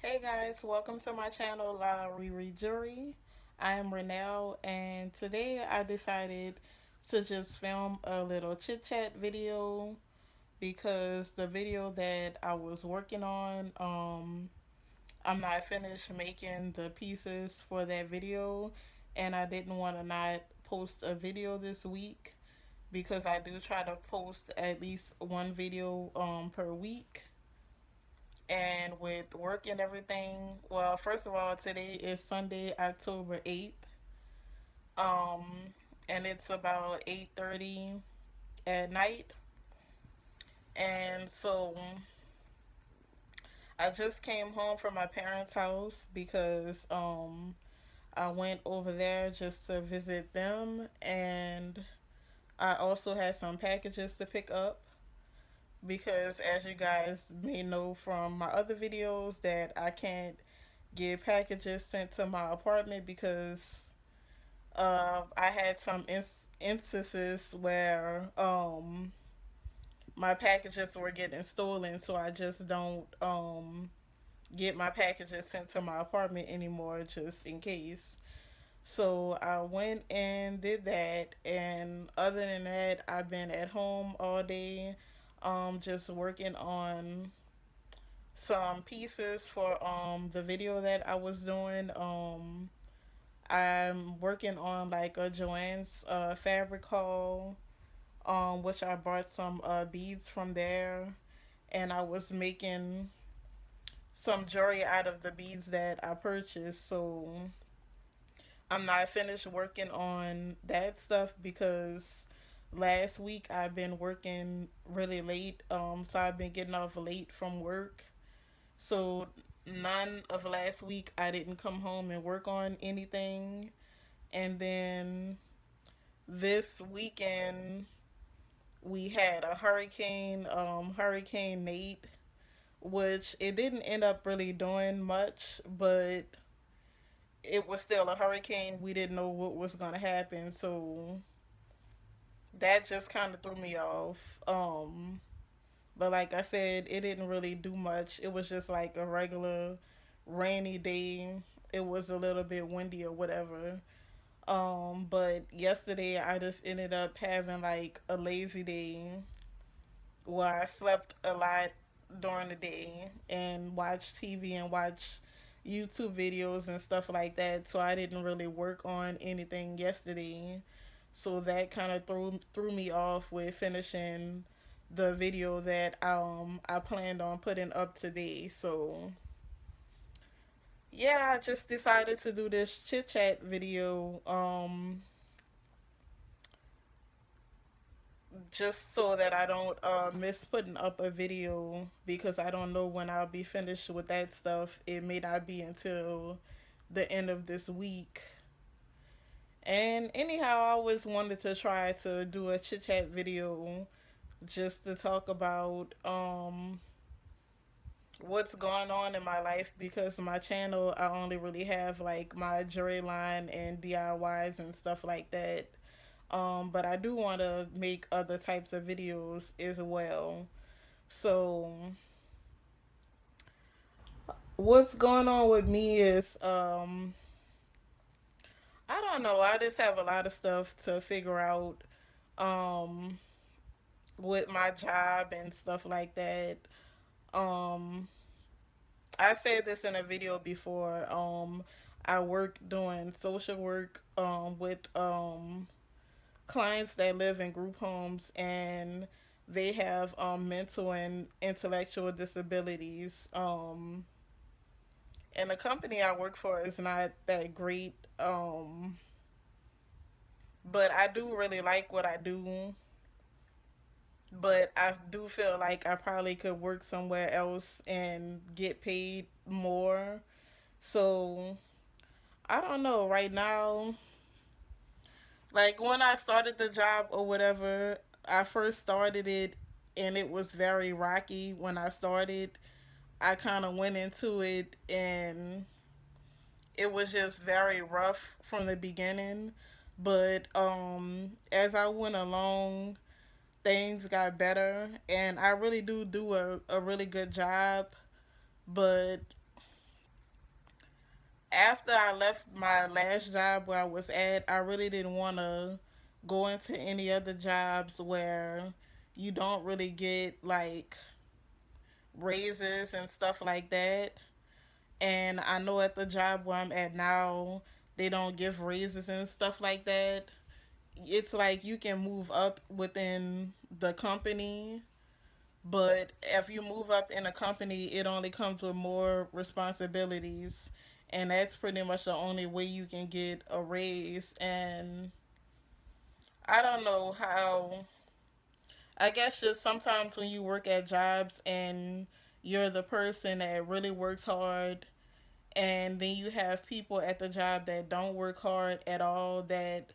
Hey guys, welcome to my channel, La Riri Jury. I am Renelle, and today I decided to just film a little chit chat video because the video that I was working on, I'm not finished making the pieces for that video, and I didn't want to not post a video this week because I do try to post at least one video per week. And with work and everything, well, first of all, today is Sunday, October 8th. Um, and it's about 8:30 at night. And so I just came home from my parents' house because I went over there just to visit them, and I also had some packages to pick up because as you guys may know from my other videos that I can't get packages sent to my apartment because I had some instances where my packages were getting stolen, so I just don't get my packages sent to my apartment anymore, just in case. So I went and did that, and other than that, I've been at home all day, just working on some pieces for the video that I was doing. I'm working on like a Joann's fabric haul, which I bought some beads from there, and I was making some jewelry out of the beads that I purchased. So I'm not finished working on that stuff because last week I've been working really late. So I've been getting off late from work. So none of last week I didn't come home and work on anything. And then this weekend we had a hurricane, Hurricane Nate, which it didn't end up really doing much, but it was still a hurricane. We didn't know what was gonna happen, so that just kind of threw me off. But like I said, it didn't really do much. It was just like a regular rainy day. It was a little bit windy or whatever. But yesterday I just ended up having like a lazy day where I slept a lot during the day and watched TV and watched YouTube videos and stuff like that. So I didn't really work on anything yesterday. So that kind of threw me off with finishing the video that I planned on putting up today. So yeah, I just decided to do this chit chat video. Just so that I don't miss putting up a video because I don't know when I'll be finished with that stuff. It may not be until the end of this week. And anyhow, I always wanted to try to do a chit chat video just to talk about what's going on in my life because my channel I only really have like my jewelry line and DIYs and stuff like that. But I do want to make other types of videos as well. So what's going on with me is I don't know. I just have a lot of stuff to figure out um with my job and stuff like that. Um I said this in a video before. I work doing social work with clients that live in group homes and they have mental and intellectual disabilities. And the company I work for is not that great, but I do really like what I do. But I do feel like I probably could work somewhere else and get paid more. So I don't know. Right now, like when I started the job or whatever, I first started it and it was very rocky when I started. I kind of went into it and it was just very rough from the beginning. But as I went along, things got better and I really do a really good job. But after I left my last job where I was at, I really didn't want to go into any other jobs where you don't really get like raises and stuff like that. And I know at the job where I'm at now, they don't give raises and stuff like that. It's like you can move up within the company, but if you move up in a company, it only comes with more responsibilities. And that's pretty much the only way you can get a raise. And I don't know how, I guess just sometimes when you work at jobs and you're the person that really works hard, and then you have people at the job that don't work hard at all, that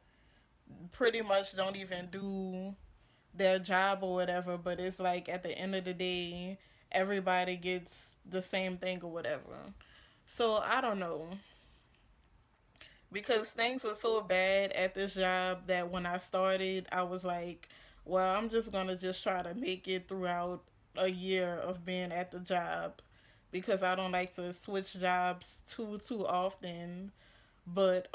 pretty much don't even do their job or whatever, but it's like at the end of the day, everybody gets the same thing or whatever. So I don't know. Because things were so bad at this job that when I started, I was like, well, I'm just going to just try to make it throughout a year of being at the job because I don't like to switch jobs too often. But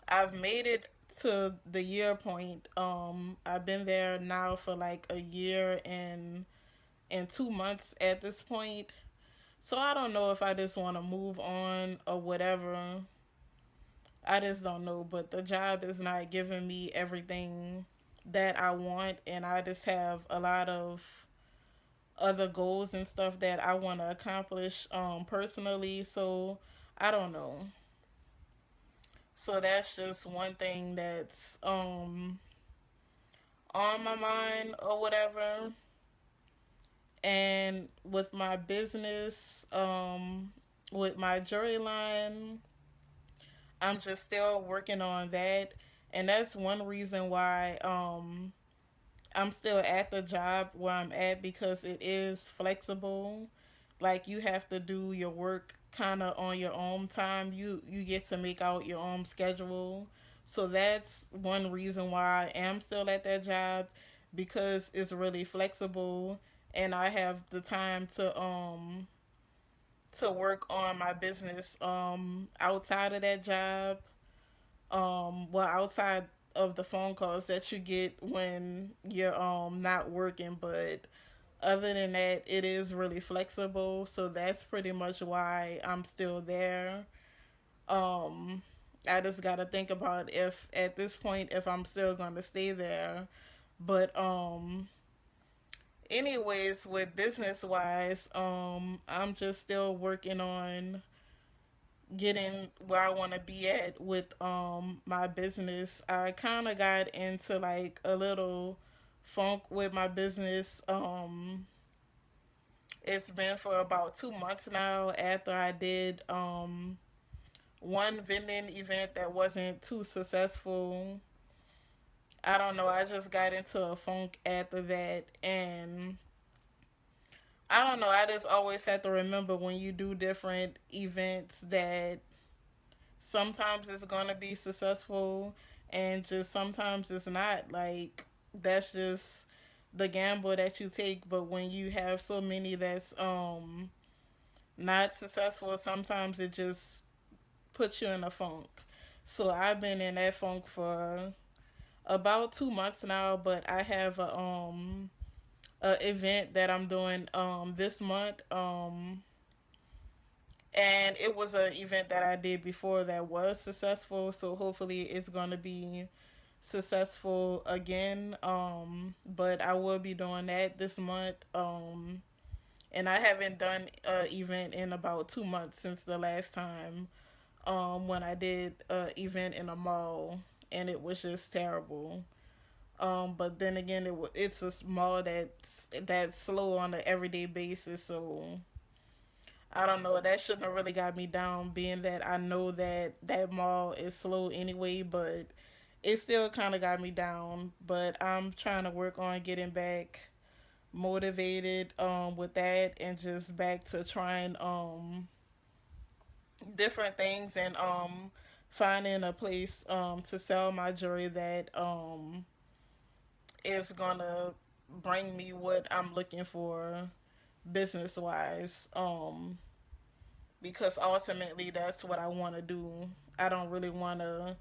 I've made it to the year point. I've been there now for like a year and 2 months at this point. So I don't know if I just want to move on or whatever. I just don't know. But the job is not giving me everything that I want, and I just have a lot of other goals and stuff that I want to accomplish personally. So I don't know. So that's just one thing that's on my mind or whatever. And with my business, with my jewelry line, I'm just still working on that. And that's one reason why I'm still at the job where I'm at because it is flexible. Like you have to do your work kind of on your own time. You get to make out your own schedule. So that's one reason why I am still at that job because it's really flexible and I have the time to work on my business outside of that job. Well, outside of the phone calls that you get when you're not working, but other than that, it is really flexible. So that's pretty much why I'm still there. Um, I just gotta think about if at this point if I'm still gonna stay there. But anyways, with business wise, I'm just still working on getting where I want to be at with my business. I kind of got into like a little funk with my business. It's been for about 2 months now after I did one vending event that wasn't too successful. I don't know, I just got into a funk after that, and I don't know, I just always have to remember when you do different events that sometimes it's going to be successful and just sometimes it's not. Like that's just the gamble that you take. But when you have so many that's not successful, sometimes it just puts you in a funk. So I've been in that funk for about 2 months now, but I have a event that I'm doing this month. And it was an event that I did before that was successful, so hopefully it's gonna be successful again. But I will be doing that this month. And I haven't done an event in about 2 months since the last time when I did an event in a mall, and it was just terrible. But then again, it's a mall that's slow on an everyday basis, so I don't know. That shouldn't have really got me down, being that I know that that mall is slow anyway, but it still kind of got me down. But I'm trying to work on getting back motivated with that and just back to trying different things and finding a place to sell my jewelry that is gonna bring me what I'm looking for business wise. because ultimately that's what I want to do. I don't really want to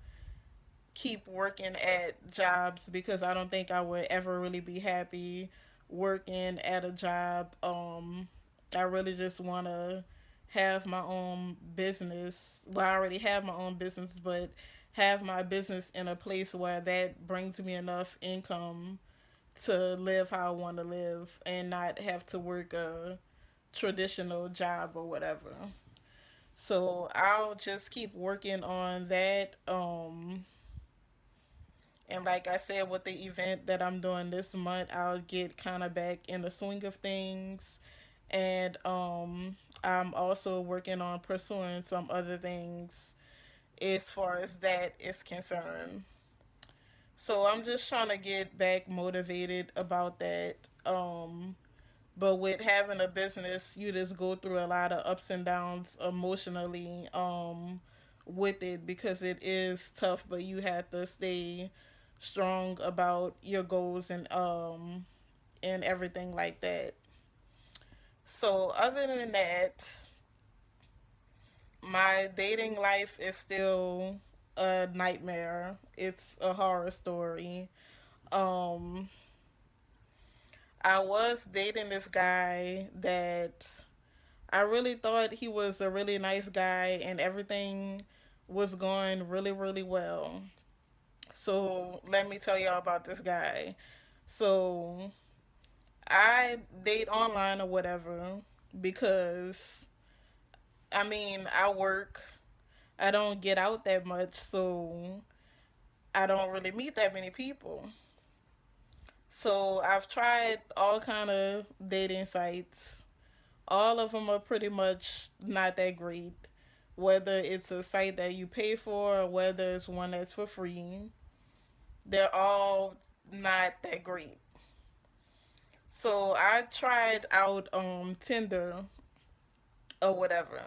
keep working at jobs because I don't think I would ever really be happy working at a job. I really just want to have my own business. Well, I already have my own business, but have my business in a place where that brings me enough income to live how I want to live and not have to work a traditional job or whatever. So I'll just keep working on that. And like I said, with the event that I'm doing this month, I'll get kind of back in the swing of things. And I'm also working on pursuing some other things as far as that is concerned. So I'm just trying to get back motivated about that. But with having a business, you just go through a lot of ups and downs emotionally with it because it is tough, but you have to stay strong about your goals and everything like that. So other than that, my dating life is still a nightmare. It's a horror story. Um I was dating this guy that I really thought he was a really nice guy and everything was going really, really well. So let me tell y'all about this guy. So I date online or whatever because I work. I don't get out that much, so I don't really meet that many people. So I've tried all kind of dating sites. All of them are pretty much not that great. Whether it's a site that you pay for or whether it's one that's for free, they're all not that great. So I tried out Tinder or whatever,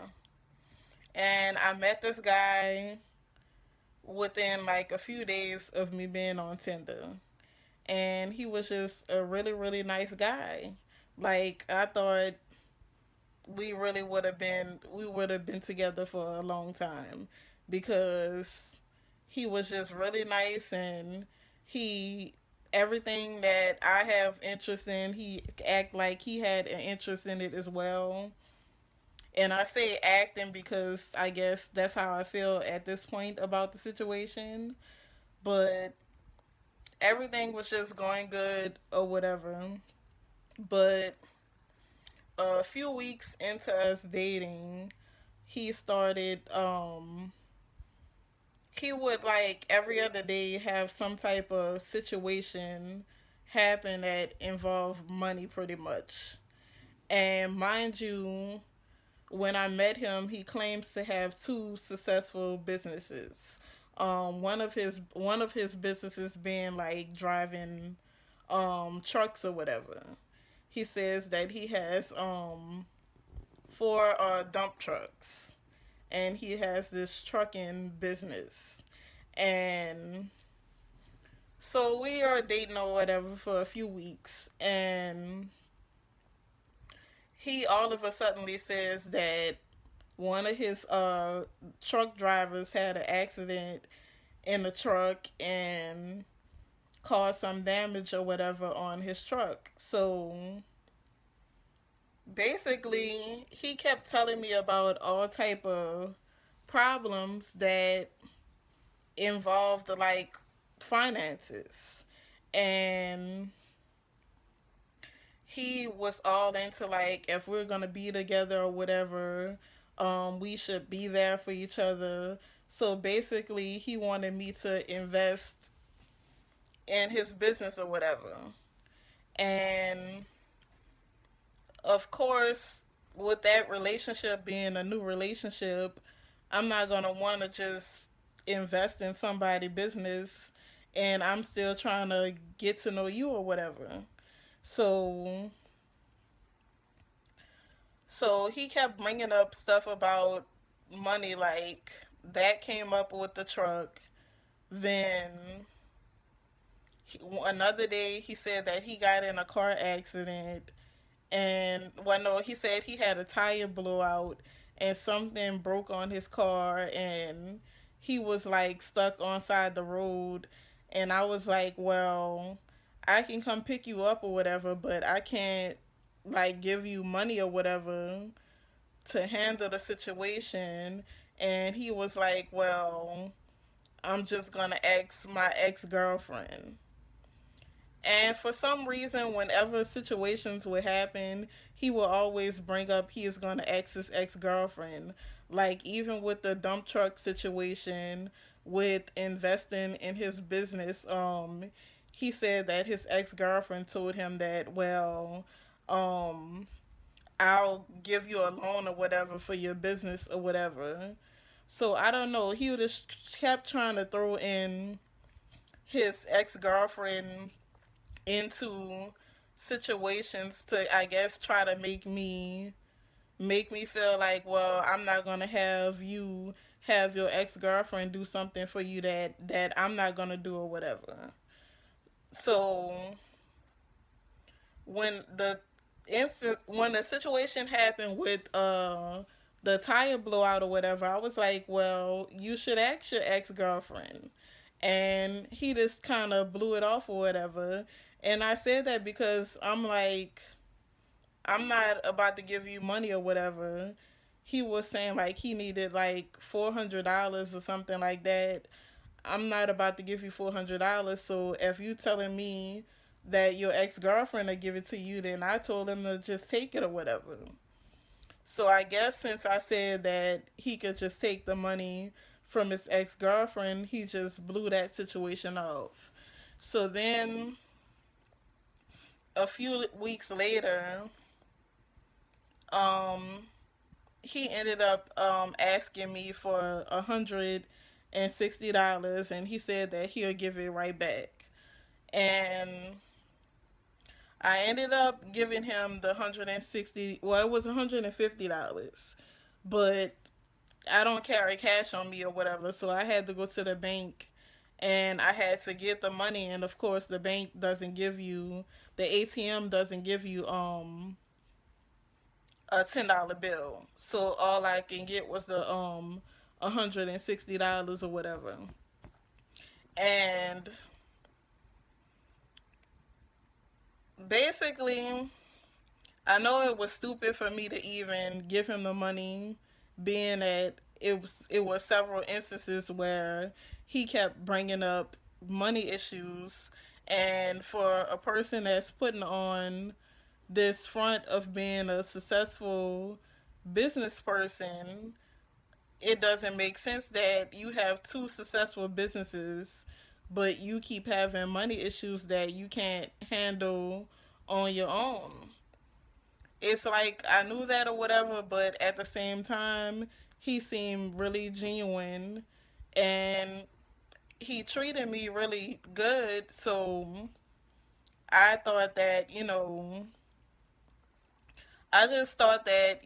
and I met this guy within like a few days of me being on Tinder, and he was just a really really nice guy. Like I thought we would have been together for a long time because he was just really nice and he everything that I have interest in, he act like he had an interest in it as well. And I say acting because I guess that's how I feel at this point about the situation. But everything was just going good or whatever. But a few weeks into us dating, he started he would like every other day have some type of situation happen that involved money pretty much. And mind you, when I met him, he claims to have two successful businesses. One of his businesses being like driving trucks or whatever. He says that he has four dump trucks and he has this trucking business. And so we are dating or whatever for a few weeks and he all of a suddenly says that one of his truck drivers had an accident in the truck and caused some damage or whatever on his truck. So basically he kept telling me about all type of problems that involved like finances. And he was all into like if we're gonna be together or whatever, we should be there for each other. So basically he wanted me to invest in his business or whatever. And of course, with that relationship being a new relationship, I'm not gonna want to just invest in somebody's business, and I'm still trying to get to know you or whatever. So, so he kept bringing up stuff about money, like that came up with the truck. Then another day, he said that he got in a car accident and well no he said he had a tire blowout and something broke on his car, and he was like stuck on side the road. And I was like, well, I can come pick you up or whatever, but I can't like give you money or whatever to handle the situation. And he was like, well, I'm just gonna ask my ex-girlfriend. And for some reason, whenever situations would happen, he will always bring up he is going to ask his ex girlfriend. Like, even with the dump truck situation, with investing in his business, he said that his ex girlfriend told him that, well, um, I'll give you a loan or whatever for your business or whatever. So I don't know. He would just kept trying to throw in his ex girlfriend into situations to, I guess, try to make me feel like, well, I'm not gonna have you have your ex girlfriend do something for you that I'm not gonna do or whatever. So when the situation happened with the tire blowout or whatever, I was like, well, you should ask your ex girlfriend. And he just kind of blew it off or whatever. And I said that because I'm like, I'm not about to give you money or whatever. He was saying like he needed like $400 or something like that. I'm not about to give you $400. So if you telling me that your ex girlfriend will give it to you, then I told him to just take it or whatever. So I guess since I said that he could just take the money from his ex girlfriend, he just blew that situation off. So then a few weeks later, um, he ended up asking me for $160, and he said that he'll give it right back. And I ended up giving him the 160. Well, it was $150, but I don't carry cash on me or whatever, so I had to go to the bank and I had to get the money. And of course, the bank doesn't give you, the ATM doesn't give you a $10 bill. So all I can get was the $160 or whatever. And basically, I know it was stupid for me to even give him the money, being that it was several instances where he kept bringing up money issues, and for a person that's putting on this front of being a successful business person, it doesn't make sense that you have two successful businesses, but you keep having money issues that you can't handle on your own. It's like I knew that or whatever, but at the same time, he seemed really genuine and he treated me really good. So I thought that, I just thought that,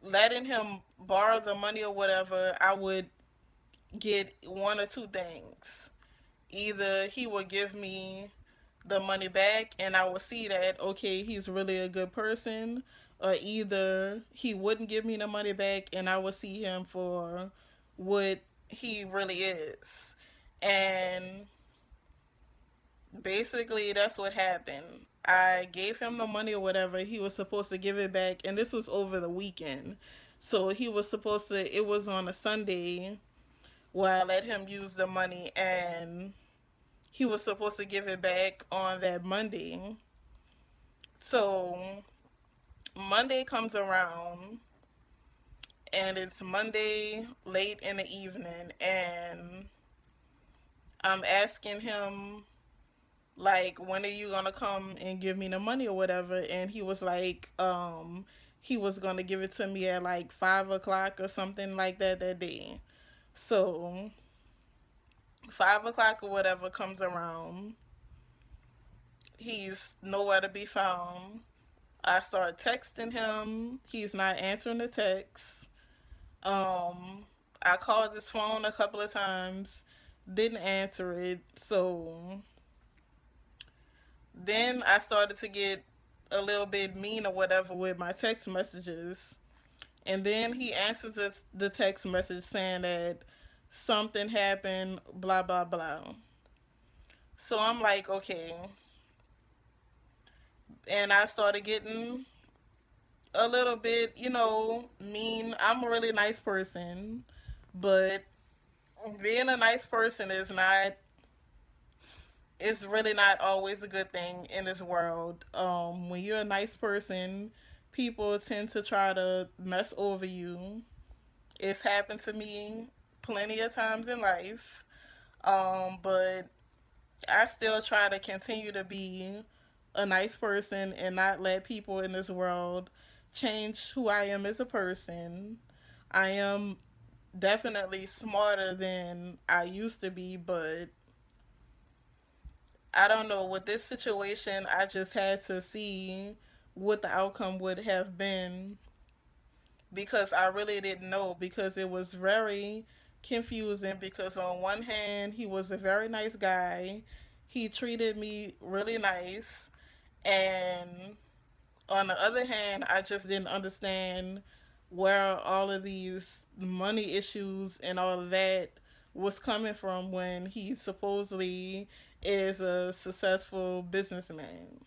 letting him borrow the money or whatever, I would get one or two things. Either he would give me the money back and I would see that, okay, he's really a good person, or either he wouldn't give me the money back and I would see him for what he really is. And basically, that's what happened. I gave him the money or whatever. He was supposed to give it back, and this was over the weekend. So he was supposed to, it was on a Sunday where I let him use the money, and he was supposed to give it back on that Monday. So Monday comes around, and it's Monday late in the evening, and I'm asking him, like, when are you gonna come and give me the money or whatever? And he was like, he was gonna give it to me at like 5 o'clock or something like that day. So 5 o'clock or whatever comes around, he's nowhere to be found. I start texting him. He's not answering the text. Um, I called his phone a couple of times, didn't answer it. So then I started to get a little bit mean or whatever with my text messages. And then he answers the text message saying that something happened, blah, blah, blah. So I'm like, okay. And I started getting a little bit, mean. I'm a really nice person, but being a nice person is really not always a good thing in this world. When you're a nice person, people tend to try to mess over you. It's happened to me plenty of times in life. But I still try to continue to be a nice person and not let people in this world change who I am as a person. I am definitely smarter than I used to be, but I don't know. With this situation, I just had to see what the outcome would have been because I really didn't know because it was very confusing because on one hand, he was a very nice guy. He treated me really nice, and on the other hand, I just didn't understand where all of these money issues and all of that was coming from when he supposedly is a successful businessman.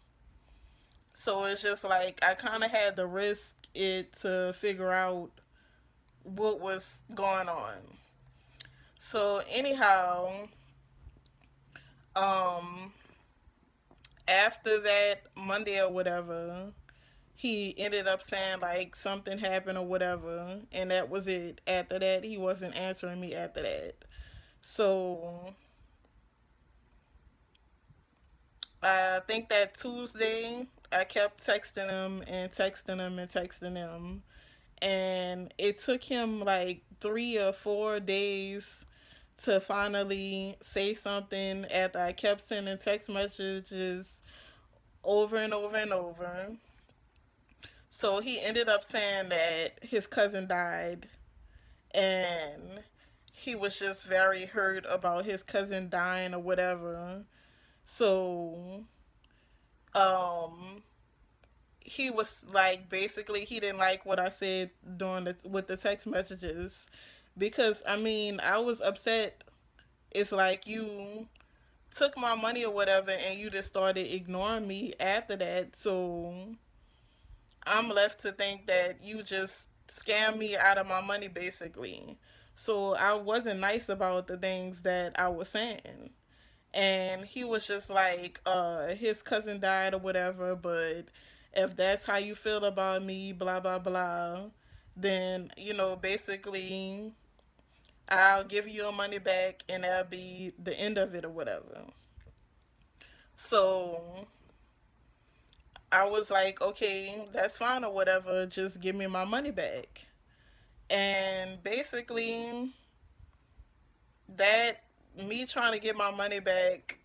So it's just like I kind of had to risk it to figure out what was going on. So anyhow, um, after that Monday or whatever, he ended up saying like something happened or whatever, and that was it. After that, he wasn't answering me after that. So I think that Tuesday, I kept texting him and texting him and texting him, and it took him like 3 or 4 days to finally say something after I kept sending text messages over and over and over. So he ended up saying that his cousin died and he was just very hurt about his cousin dying or whatever. So, um, he was like basically he didn't like what I said during with the text messages because I mean I was upset. It's like you took my money or whatever and you just started ignoring me after that. So I'm left to think that you just scammed me out of my money basically. So I wasn't nice about the things that I was saying. And he was just like, his cousin died or whatever, but if that's how you feel about me, blah blah blah, then basically I'll give you your money back and that'll be the end of it or whatever. So I was like, okay, that's fine or whatever, just give me my money back. And basically, that me trying to get my money back,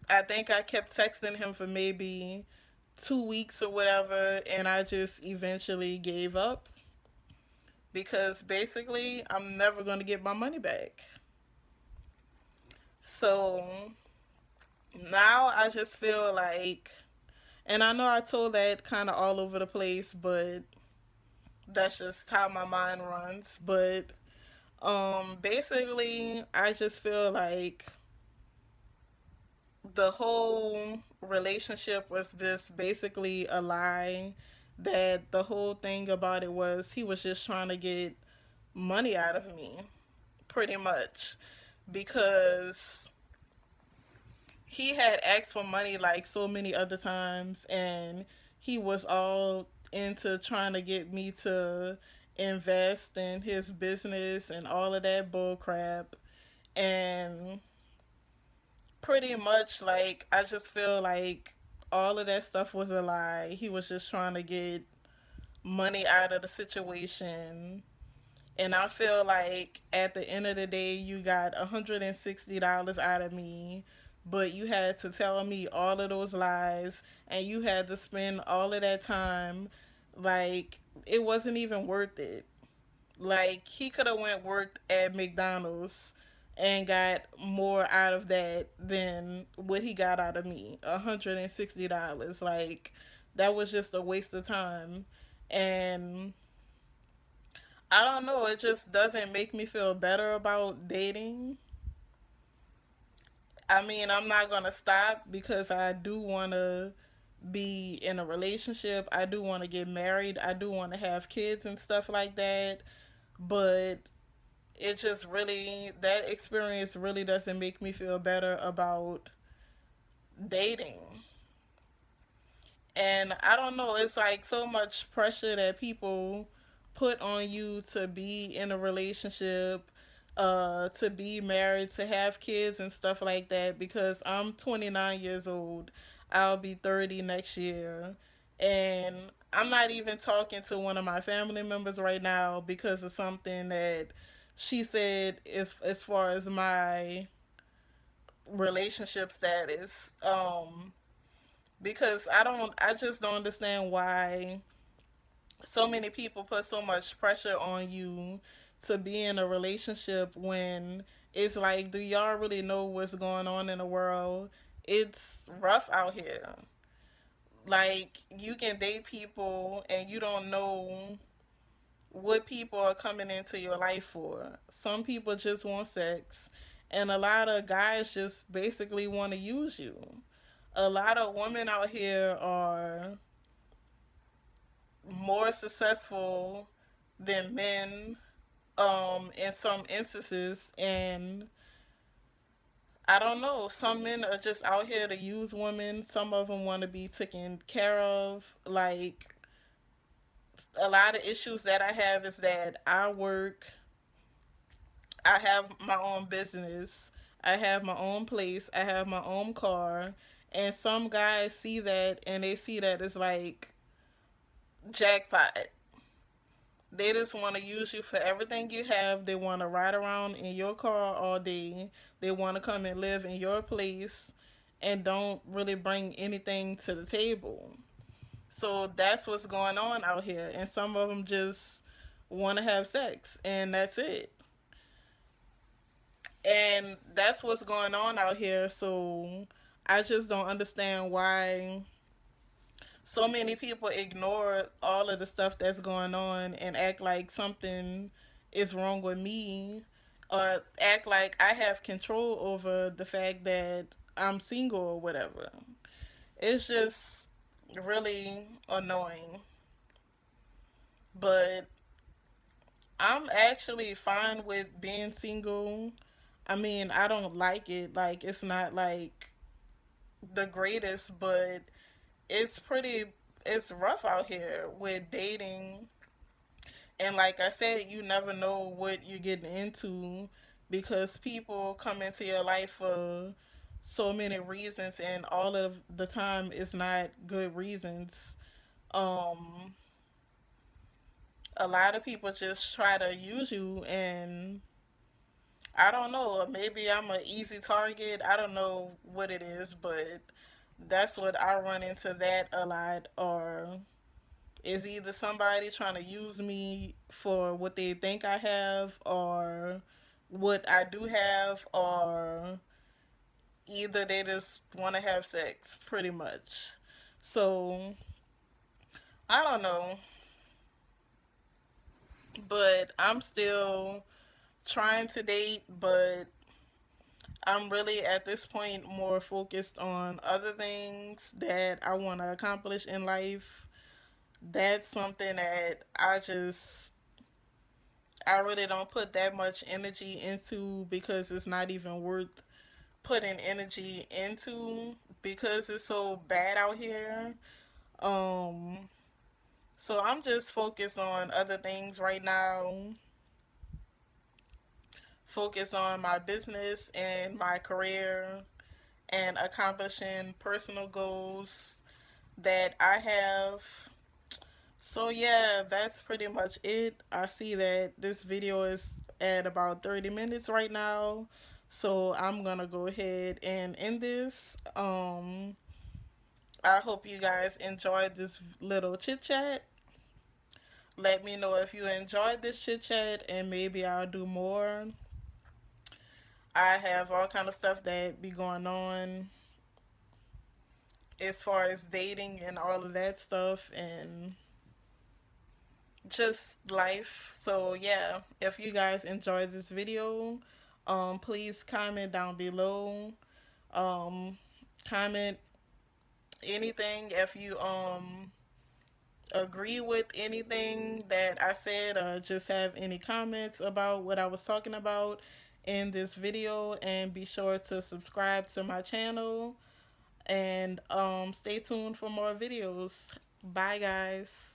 I think I kept texting him for maybe 2 weeks or whatever, and I just eventually gave up because basically I'm never going to get my money back. So now I just feel like, and I know I told that kind of all over the place, but that's just how my mind runs. But basically, I just feel like the whole relationship was just basically a lie. That the whole thing about it was he was just trying to get money out of me, pretty much, because he had asked for money like so many other times, and he was all into trying to get me to invest in his business and all of that bull crap. And pretty much like I just feel like all of that stuff was a lie. He was just trying to get money out of the situation. And I feel like at the end of the day, you got $160 out of me, but you had to tell me all of those lies, and you had to spend all of that time. Like, it wasn't even worth it. Like, he could have went worked at McDonald's and got more out of that than what he got out of me. $160. Like, That was just a waste of time. And I don't know, it just doesn't make me feel better about dating. I mean, I'm not going to stop because I do want to be in a relationship. I do want to get married. I do want to have kids and stuff like that. But it just really, that experience really doesn't make me feel better about dating. And I don't know, it's like so much pressure that people put on you to be in a relationship, to be married, to have kids and stuff like that because I'm 29 years old. I'll be 30 next year. And I'm not even talking to one of my family members right now because of something that she said is as far as my relationship status. Because I just don't understand why so many people put so much pressure on you to be in a relationship when it's like, do y'all really know what's going on in the world? It's rough out here. Like, you can date people and you don't know what people are coming into your life for. Some people just want sex, and a lot of guys just basically want to use you. A lot of women out here are more successful than men, in some instances, and I don't know, some men are just out here to use women. Some of them want to be taken care of. Like, a lot of issues that I have is that I have my own business, I have my own place, I have my own car, and some guys see that and they see that it's like jackpot. They just want to use you for everything you have. They want to ride around in your car all day. They want to come and live in your place and don't really bring anything to the table. So that's what's going on out here. And some of them just want to have sex, and that's it. And that's what's going on out here. So I just don't understand why so many people ignore all of the stuff that's going on and act like something is wrong with me, or act like I have control over the fact that I'm single or whatever. It's just really annoying. But I'm actually fine with being single. I mean, I don't like it. Like, it's not like the greatest, but it's pretty, it's rough out here with dating. And like I said, you never know what you're getting into because people come into your life for so many reasons, and all of the time it's not good reasons. Um, a lot of people just try to use you, and I don't know, maybe I'm an easy target. I don't know what it is, but that's what I run into that a lot. Or is either somebody trying to use me for what they think I have or what I do have, or either they just want to have sex, pretty much. So, I don't know, but I'm still trying to date, but I'm really at this point more focused on other things that I want to accomplish in life. That's something that I really don't put that much energy into because it's not even worth putting energy into because it's so bad out here. Um, so I'm just focused on other things right now. Focus on my business and my career and accomplishing personal goals that I have. So yeah, that's pretty much it. I see that this video is at about 30 minutes right now. So I'm gonna go ahead and end this. I hope you guys enjoyed this little chit chat. Let me know if you enjoyed this chit chat and maybe I'll do more. I have all kind of stuff that be going on as far as dating and all of that stuff and just life. So yeah, if you guys enjoyed this video, please comment down below. Um, comment anything if you agree with anything that I said, just have any comments about what I was talking about in this video, and be sure to subscribe to my channel and stay tuned for more videos. Bye guys.